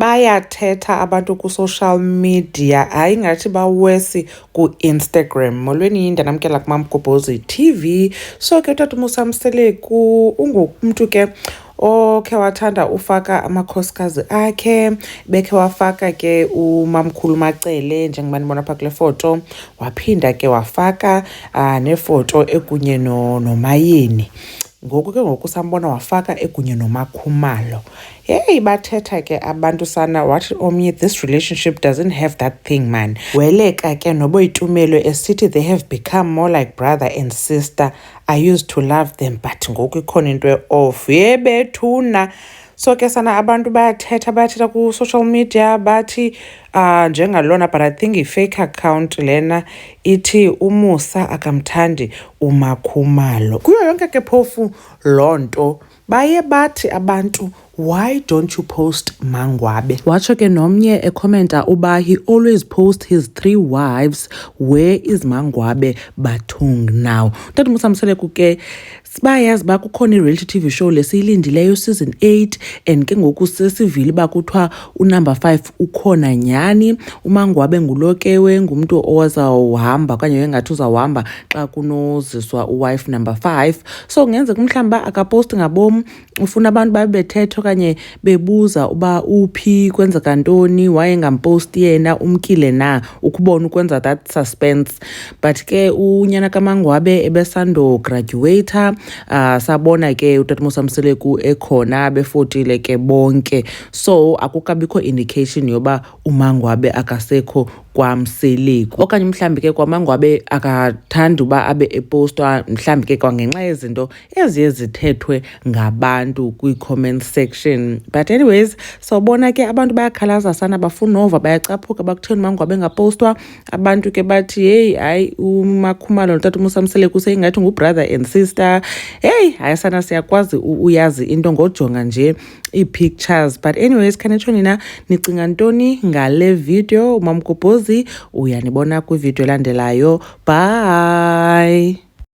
bayathetha abantu ku-social media, hayi ngathi bawesi ku-Instagram. Molweni ndanamkela kuMamgobhozi TV. So ke utata Musa Mseleku ungumntu ke okhe wathanda ufaka amakhosikazi akhe, bekhe wafaka ke umamkhulu Macele njengoba nibona phaa kule foto, waphinda ke wafaka nefoto ekunye noMayeni. Ngoku ke ngoku sambona wafaka ekunye noMakhumalo. Hey, bathetha ke abantu sana wathi omnye, this relationship doesn't have that thing man. Weleka ke noboyitumelo esithi they have become more like brother and sister. I used to love them but ngoku ikhona into off. Bethuna. So ke sana abantu bayathetha ku-social media bathi njengalona, but I think i-fake account lena ithi uMusa akamthandi uMakhumalo. Kuyo yonke ke phofu loo nto baye bathi abantu, why don't you post Mangwabe? Watsho ke nomnye ekhomenta uba he always posts his 3 wives. Where is Mangwabe Batung now? Utata Musa Mseleku ke sibayazi uba kukhona i-reality TV show lesiyilindileyo season 8 and ke ngoku sesivile uba kuthiwa unumber 5 ukhona nyani. uMangwabe ngulo ke ngumntu ozawuhamba okanye engathi uzawuhamba xa kunoziswa uwife number 5. So kungenzeka mhlawumbi uba akaposti ngabom, ufuna abantu babe bethetha okanye bebuza uba uphi, kwenzeka ntoni, wayengamposti yena, umkile na, ukubona ukwenza that suspense. But ke unyana kaMangwabe ebesando graduator, sabona ke utata Musa Mseleku ekhona befotile ke bonke. So akukabikho indication yoba uMangwabe akasekho kwaMseleku, okanye mhlambi ke kwaMangwabe akathanda uba abe epostwa mhlambi ke kwangenxa yezinto eziye zithethwe ngabantu kwi-comment section. But anyways, sawubona ke abantu bayakhalaza sana, bafuna nova, bayacaphuka bakutheni uMangwabe engapostwa. Abantu ke bathi hey, hayi uMakhumalo notata Musa Mseleku seyingathi ngu-brother and sister. Hey, hayi sana siyakwazi uyazi into ngojonga nje ii-pictures. But anyways, khanetsho nina nicinga ntoni ngale video? uMamgobhozi uyanibona kwivideo elandelayo. Bye.